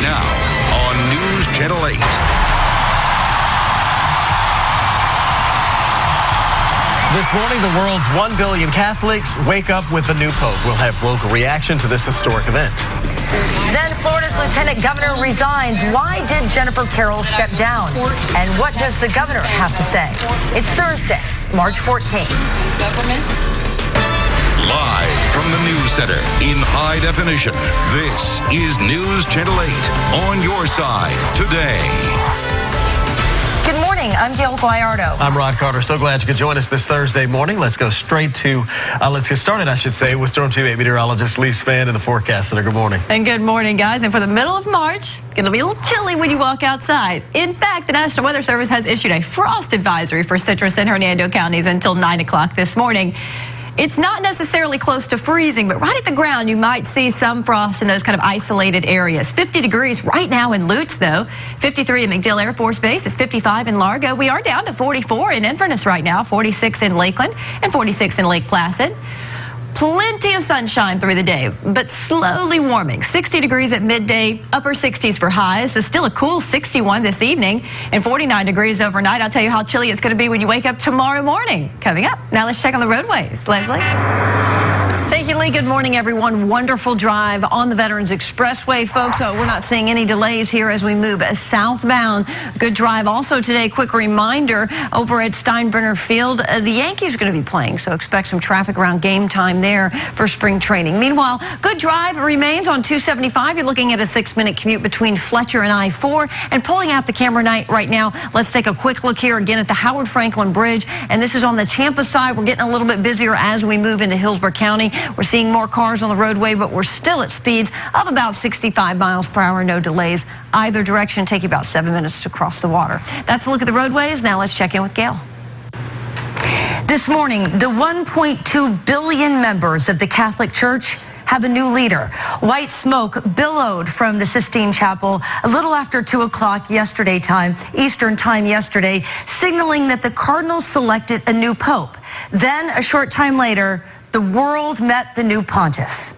Now on News Channel 8. This morning, the world's 1 billion Catholics wake up with the new Pope. We'll have local reaction to this historic event. Then Florida's lieutenant governor resigns. Why did Jennifer Carroll step down? And what does the governor have to say? It's Thursday, March 14th. Live from the News Center in high definition, this is News Channel 8 on your side today. Good morning. I'm Gail Guayardo. I'm Rod Carter. So glad you could join us this Thursday morning. Let's go straight to, let's get started, I should say, with Storm Team 8 meteorologist Lee Spann and the forecast center. Good morning. And good morning, guys. And for the middle of March, it'll be a little chilly when you walk outside. In fact, the National Weather Service has issued a frost advisory for Citrus and Hernando counties until 9 o'clock this morning. It's not necessarily close to freezing, but right at the ground, you might see some frost in those kind of isolated areas. 50 degrees right now in Lutz, though. 53 in MacDill Air Force Base. It's 55 in Largo. We are down to 44 in Inverness right now, 46 in Lakeland, and 46 in Lake Placid. Plenty of sunshine through the day, but slowly warming. 60 degrees at midday, upper 60s for highs. So still a cool 61 this evening and 49 degrees overnight. I'll tell you how chilly it's going to be when you wake up tomorrow morning. Coming up. Now let's check on the roadways. Leslie? Thank you, Lee. Good morning, everyone. Wonderful drive on the Veterans Expressway, folks. We're not seeing any delays here as we move southbound. Good drive also today. Quick reminder, over at Steinbrenner Field, the Yankees are going to be playing, so expect some traffic around game time there for spring training. Meanwhile, good drive remains on 275. You're looking at a 6-minute commute between Fletcher and I-4. And pulling out the camera right now, let's take a quick look here again at the Howard Franklin Bridge. And this is on the Tampa side. We're getting a little bit busier as we move into Hillsborough County. We're seeing more cars on the roadway, but we're still at speeds of about 65 miles per hour. No delays either direction. Take you about 7 minutes to cross the water. That's a look at the roadways. Now let's check in with Gail. This morning, the 1.2 billion members of the Catholic Church have a new leader. White smoke billowed from the Sistine Chapel a little after 2 o'clock Eastern time yesterday, signaling that the cardinals selected a new pope. Then, a short time later, the world met the new pontiff.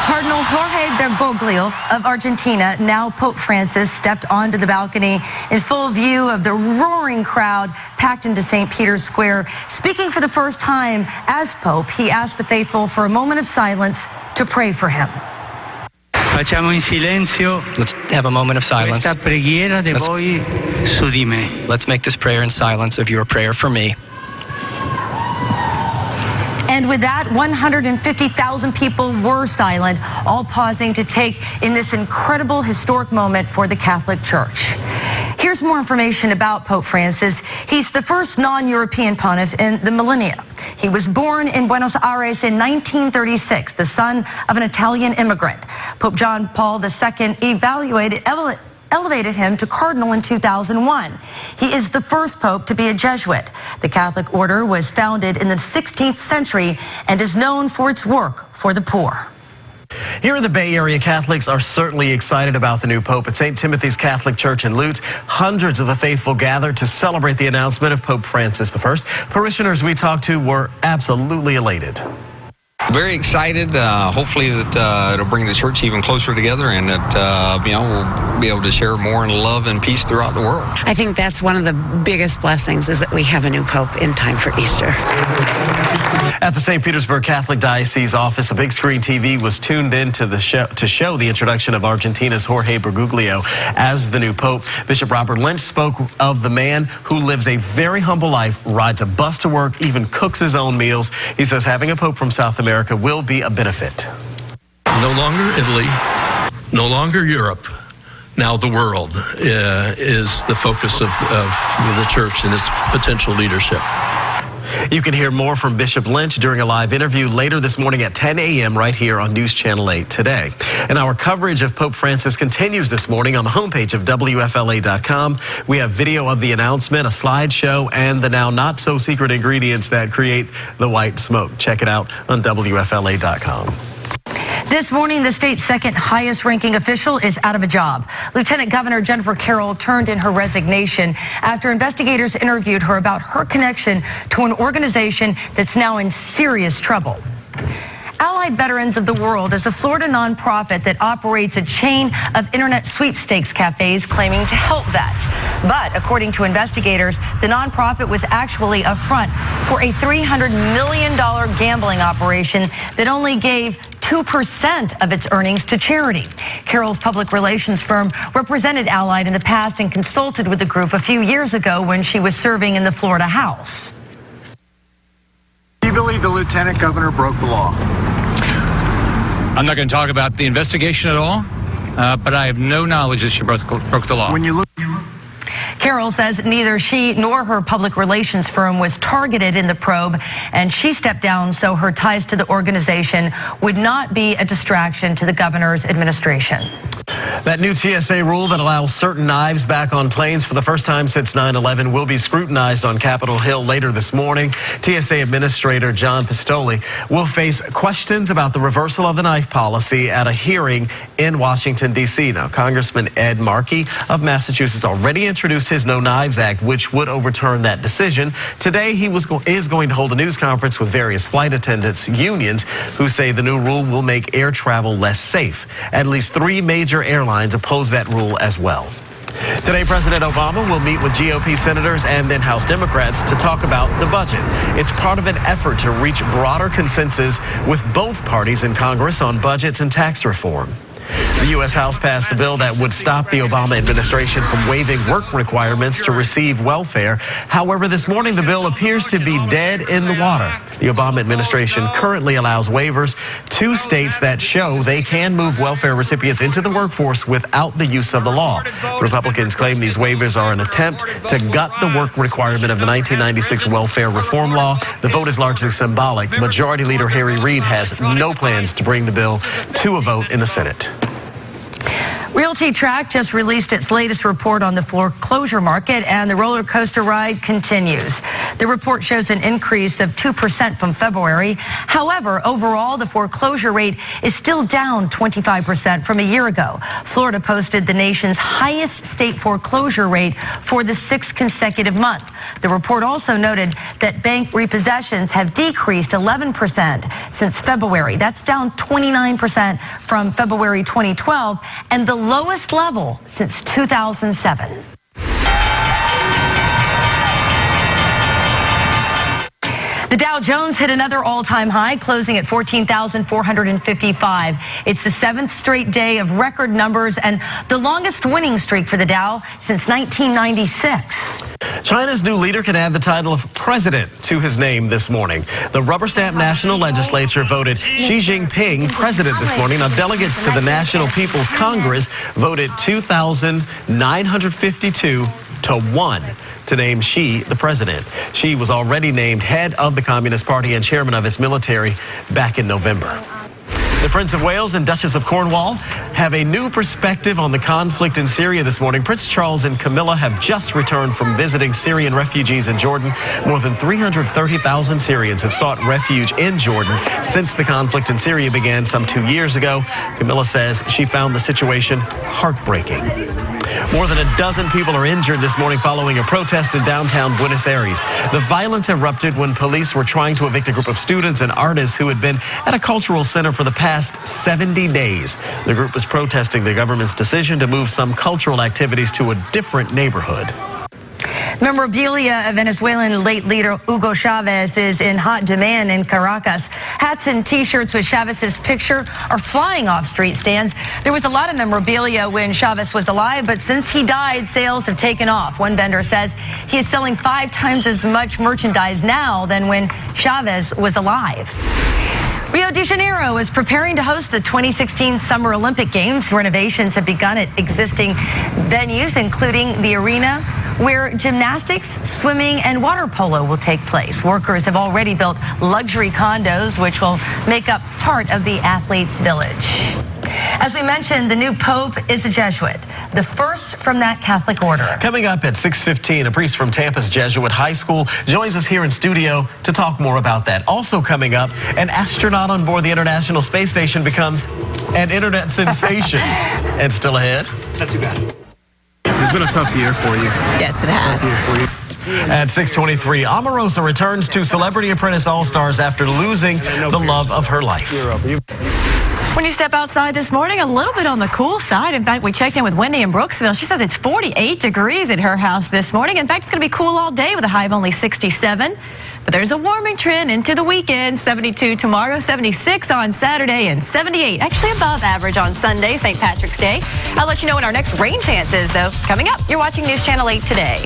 Cardinal Jorge Bergoglio of Argentina, now Pope Francis, stepped onto the balcony in full view of the roaring crowd packed into St. Peter's Square. Speaking for the first time as Pope, he asked the faithful for a moment of silence to pray for him. Let's have a moment of silence. Let's make this prayer in silence of your prayer for me. And with that, 150,000 people were silent, all pausing to take in this incredible historic moment for the Catholic Church. Here's more information about Pope Francis. He's the first non-European pontiff in the millennia. He was born in Buenos Aires in 1936, the son of an Italian immigrant. Pope John Paul II elevated him to cardinal in 2001. He is the first pope to be a Jesuit. The Catholic order was founded in the 16th century and is known for its work for the poor. Here in the Bay Area, Catholics are certainly excited about the new Pope. At St. Timothy's Catholic Church in Lutz, hundreds of the faithful gathered to celebrate the announcement of Pope Francis I. Parishioners we talked to were absolutely elated. Very excited. Hopefully that it'll bring the church even closer together, and that we'll be able to share more in love and peace throughout the world. I think that's one of the biggest blessings, is that we have a new pope in time for Easter. At the St. Petersburg Catholic Diocese office, a big screen TV was tuned in to the show to show the introduction of Argentina's Jorge Bergoglio as the new pope. Bishop Robert Lynch spoke of the man who lives a very humble life, rides a bus to work, even cooks his own meals. He says having a pope from South America will be a benefit. No longer Italy, no longer Europe. Now the world is the focus of the church and its potential leadership. You can hear more from Bishop Lynch during a live interview later this morning at 10 a.m. right here on News Channel 8 today. And our coverage of Pope Francis continues this morning on the homepage of WFLA.com. We have video of the announcement, a slideshow, and the now not so secret ingredients that create the white smoke. Check it out on WFLA.com. This morning, the state's second highest ranking official is out of a job. Lieutenant Governor Jennifer Carroll turned in her resignation after investigators interviewed her about her connection to an organization that's now in serious trouble. Allied Veterans of the World is a Florida nonprofit that operates a chain of internet sweepstakes cafes claiming to help vets. But according to investigators, the nonprofit was actually a front for a $300 million gambling operation that only gave 2% of its earnings to charity. Carroll's public relations firm represented Allied in the past and consulted with the group a few years ago when she was serving in the Florida House. Do you believe the lieutenant governor broke the law? I'm not going to talk about the investigation at all, but I have no knowledge that she broke the law. When you look. Carroll says neither she nor her public relations firm was targeted in the probe, and she stepped down so her ties to the organization would not be a distraction to the governor's administration. That new TSA rule that allows certain knives back on planes for the first time since 9/11 will be scrutinized on Capitol Hill later this morning. TSA Administrator John Pistole will face questions about the reversal of the knife policy at a hearing in Washington, D.C. Now, Congressman Ed Markey of Massachusetts already introduced his No Knives Act, which would overturn that decision. Today, he is going to hold a news conference with various flight attendants unions who say the new rule will make air travel less safe. At least 3 major airlines oppose that rule as well. Today, President Obama will meet with GOP senators and then House Democrats to talk about the budget. It's part of an effort to reach broader consensus with both parties in Congress on budgets and tax reform. The U.S. House passed a bill that would stop the Obama administration from waiving work requirements to receive welfare. However, this morning the bill appears to be dead in the water. The Obama administration currently allows waivers to states that show they can move welfare recipients into the workforce without the use of the law. Republicans claim these waivers are an attempt to gut the work requirement of the 1996 welfare reform law. The vote is largely symbolic. Majority Leader Harry Reid has no plans to bring the bill to a vote in the Senate. Realty Track just released its latest report on the foreclosure market, and the roller coaster ride continues. The report shows an increase of 2% from February. However, overall, the foreclosure rate is still down 25% from a year ago. Florida posted the nation's highest state foreclosure rate for the 6th consecutive month. The report also noted that bank repossessions have decreased 11% since February. That's down 29% from February 2012 and the lowest level since 2007. The Dow Jones hit another all-time high, closing at 14,455. It's the 7th straight day of record numbers and the longest winning streak for the Dow since 1996. China's new leader can add the title of president to his name this morning. The rubber-stamped National Legislature voted Xi Jinping president this morning. Now, delegates to the National People's Congress voted 2,952 to 1. To name Xi the president. Xi was already named head of the Communist Party and chairman of its military back in November. The Prince of Wales and Duchess of Cornwall have a new perspective on the conflict in Syria this morning. Prince Charles and Camilla have just returned from visiting Syrian refugees in Jordan. More than 330,000 Syrians have sought refuge in Jordan since the conflict in Syria began some 2 years ago. Camilla says she found the situation heartbreaking. More than a dozen people are injured this morning following a protest in downtown Buenos Aires. The violence erupted when police were trying to evict a group of students and artists who had been at a cultural center for the past 70 days. The group was protesting the government's decision to move some cultural activities to a different neighborhood. Memorabilia of Venezuelan late leader Hugo Chavez is in hot demand in Caracas. Hats and T-shirts with Chavez's picture are flying off street stands. There was a lot of memorabilia when Chavez was alive, but since he died, sales have taken off. One vendor says he is selling 5 times as much merchandise now than when Chavez was alive. Rio de Janeiro is preparing to host the 2016 Summer Olympic Games. Renovations have begun at existing venues, including the arena where gymnastics, swimming, and water polo will take place. Workers have already built luxury condos, which will make up part of the athletes' village. As we mentioned, the new pope is a Jesuit. the first from that Catholic order. Coming up at 6:15, a priest from Tampa's Jesuit High School joins us here in studio to talk more about that. Also coming up, an astronaut on board the International Space Station becomes an internet sensation. And still ahead. Not too bad. It's been a tough year for you. Yes, it has. At 6:23, Omarosa returns to Celebrity Apprentice All-Stars after losing the love of her life. When you step outside this morning, a little bit on the cool side. In fact, we checked in with Wendy in Brooksville. She says it's 48 degrees at her house this morning. In fact, it's going to be cool all day with a high of only 67. But there's a warming trend into the weekend. 72 tomorrow, 76 on Saturday, and 78, actually above average on Sunday, St. Patrick's Day. I'll let you know what our next rain chance is, though. Coming up, you're watching News Channel 8 today.